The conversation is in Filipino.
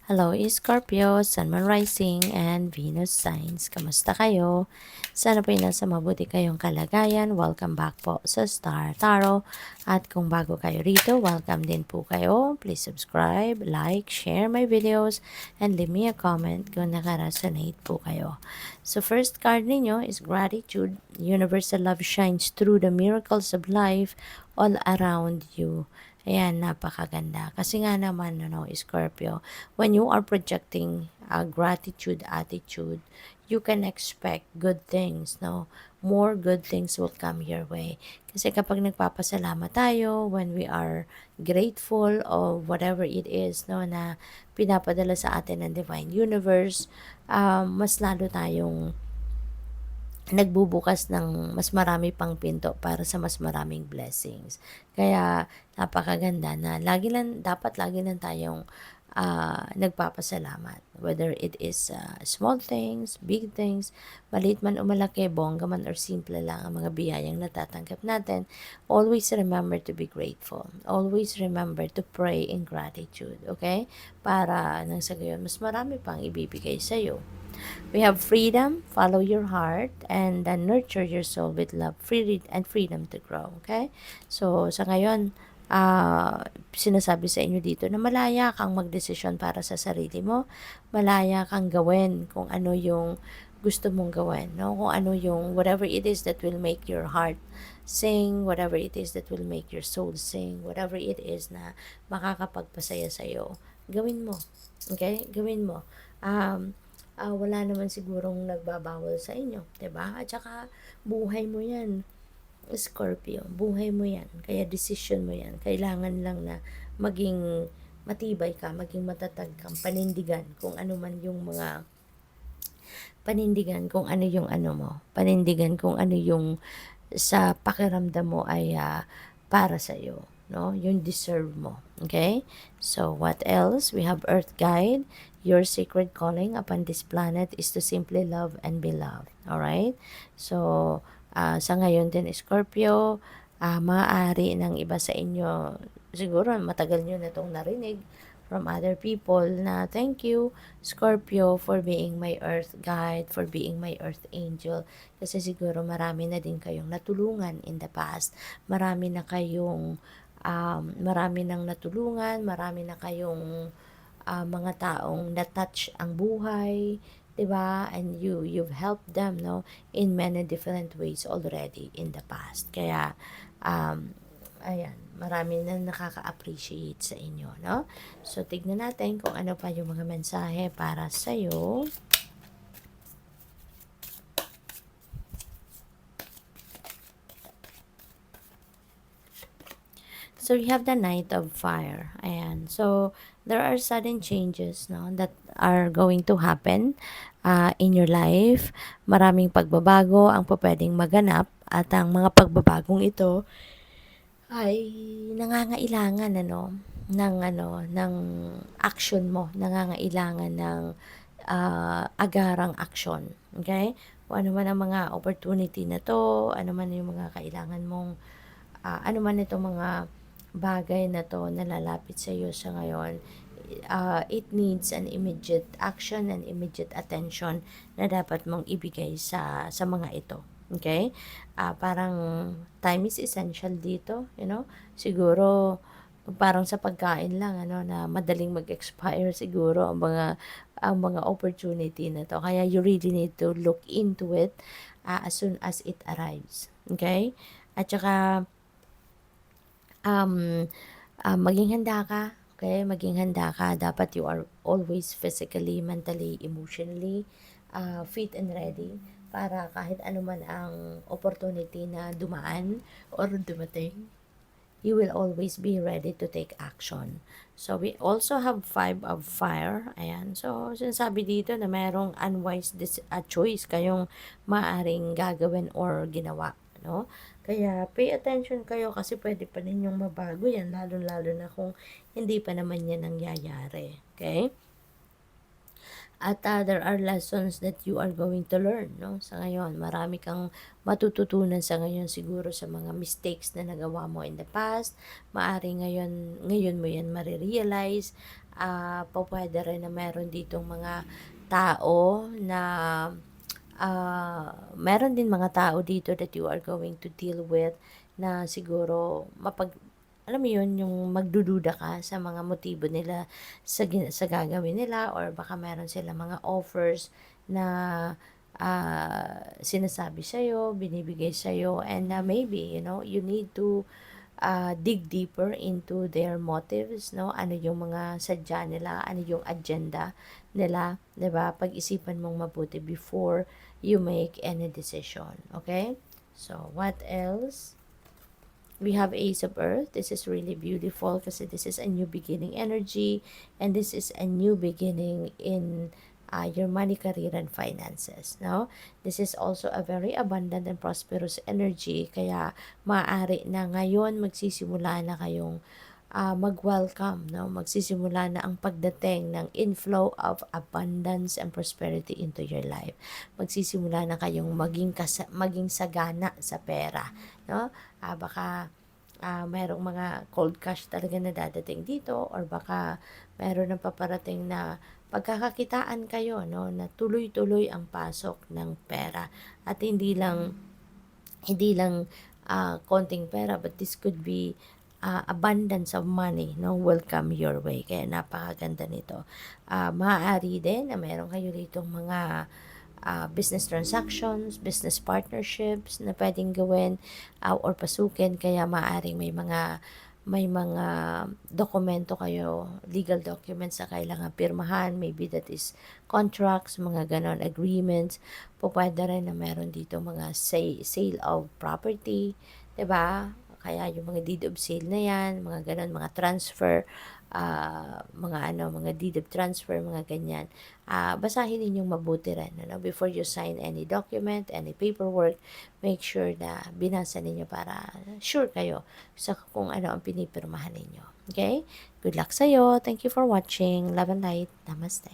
Hello, Scorpio, Sun, Moon Rising, and Venus signs. Kamusta kayo? Sana po nasa mabuti kayong kalagayan. Welcome back po sa Star Tarot. At kung bago kayo rito, welcome din po kayo. Please subscribe, like, share my videos, and leave me a comment kung nakaresonate po kayo. So first card ninyo is Gratitude. Universal love shines through the miracles of life all around you. Ayan, napakaganda. Kasi nga naman, Scorpio, when you are projecting a gratitude attitude, you can expect good things, no? More good things will come your way. Kasi kapag nagpapasalamat tayo, when we are grateful of whatever it is, no, na pinapadala sa atin ng Divine Universe, mas lalo tayong nagbubukas ng mas marami pang pinto para sa mas maraming blessings. Kaya napakaganda na dapat lagi lang tayong nagpapasalamat. Whether it is small things, big things, maliit man o malaki, bongga man or simple lang ang mga biyayang natatanggap natin, always remember to be grateful. Always remember to pray in gratitude. Okay? Para nang sa gayon, mas marami pang ibibigay sa'yo. We have freedom, follow your heart, and then nurture your soul with love, freedom to grow. Okay? So, sa ngayon, sinasabi sa inyo dito na malaya kang magdesisyon para sa sarili mo. Malaya kang gawin kung ano yung gusto mong gawin. No? Kung ano yung whatever it is that will make your heart sing, whatever it is that will make your soul sing, whatever it is na makakapagpasaya sa'yo, gawin mo. Okay? Gawin mo. Wala naman sigurong nagbabawal sa inyo, 'di ba? At saka buhay mo 'yan, Scorpio. Buhay mo 'yan. Kaya decision mo 'yan. Kailangan lang na maging matibay ka, maging matatag kang panindigan kung ano man yung mga panindigan kung ano yung ano mo. Panindigan kung ano yung sa pakiramdam mo ay para sa iyo, no? Yung deserve mo. Okay? So what else? We have Earth Guide. Your sacred calling upon this planet is to simply love and be loved. All right? So sa ngayon din, Scorpio, maaari ng iba sa inyo, siguro matagal nyo na itong narinig from other people na thank you, Scorpio, for being my earth guide, for being my earth angel. Kasi siguro marami na din kayong natulungan in the past. Marami nang natulungan, marami na kayong mga taong na-touch ang buhay, 'di ba? And you've helped them, no, in many different ways already in the past. Kaya ayan, marami na nakaka-appreciate sa inyo, no? So tignan natin kung ano pa yung mga mensahe para sa iyo. So we have the Knight of Fire. Ayan. So there are sudden changes, no, that are going to happen in your life. Maraming pagbabago ang pwedeng maganap at ang mga pagbabagong ito ay nangangailangan ng action mo, nangangailangan ng agarang action. Okay? Kung ano man ang mga opportunity na to, ano man yung mga kailangan mong ano man itong mga bagay na to na lalapit sa iyo sa ngayon, it needs an immediate action and immediate attention na dapat mong ibigay sa mga ito. Okay? Parang time is essential dito, Siguro parang sa pagkain lang na madaling mag-expire siguro ang mga opportunity na to. Kaya you really need to look into it as soon as it arrives. Okay? At saka maging handa ka. Okay? Maging handa ka. Dapat you are always physically, mentally, emotionally fit and ready para kahit ano man ang opportunity na dumaan or dumating, you will always be ready to take action. So, we also have 5 of fire. Ayan. So, sinasabi dito na mayroong unwise choice kayong maaring gagawin or ginawa. No? Kaya, pay attention kayo kasi pwede pa ninyong mabago yan, lalo-lalo na kung hindi pa naman yan nangyayari. Okay? At there are lessons that you are going to learn, no? Sa ngayon, marami kang matututunan sa ngayon siguro sa mga mistakes na nagawa mo in the past. Maari ngayon mo yan marirealize. Pwede rin na meron ditong mga tao na meron din mga tao dito that you are going to deal with na siguro alam mo yun, yung magdududa ka sa mga motibo nila sa gagawin nila, or baka meron sila mga offers na sinasabi sa'yo, binibigay sa'yo, and maybe, you need to dig deeper into their motives, no? Ano yung mga sadya nila, ano yung agenda nila, 'di ba? Pag-isipan mong mabuti before you make any decision, okay? So, what else? We have Ace of Earth. This is really beautiful kasi this is a new beginning energy, and this is a new beginning in your money, career, and finances. No? This is also a very abundant and prosperous energy, kaya maaari na ngayon magsisimula na kayong mag-welcome, no? Magsisimula na ang pagdating ng inflow of abundance and prosperity into your life. Magsisimula na kayong maging sagana sa pera, no? Baka mayroong mga cold cash talaga na dadating dito, or baka mayroon ng paparating na pagkakakitaan kayo, no, na tuloy-tuloy ang pasok ng pera, at hindi lang konting pera, but this could be abundance of money, no, will come your way. Kaya napakaganda nito. Maaari din na meron kayo rito mga business transactions, business partnerships na pwedeng gawin or pasukin, kaya maaaring may mga dokumento kayo, legal documents na kailangan pirmahan, maybe that is contracts, mga ganon, agreements. Pwede rin na meron dito mga sale of property, 'di ba? Kaya yung mga deed of sale na yan, mga ganon, mga transfer, mga deed of transfer, mga ganyan. Basahin ninyong mabuti rin, before you sign any document, any paperwork. Make sure na binasa ninyo para sure kayo sa kung ano ang pinipirmahan ninyo. Okay? Good luck sa'yo. Thank you for watching. Love and light. Namaste.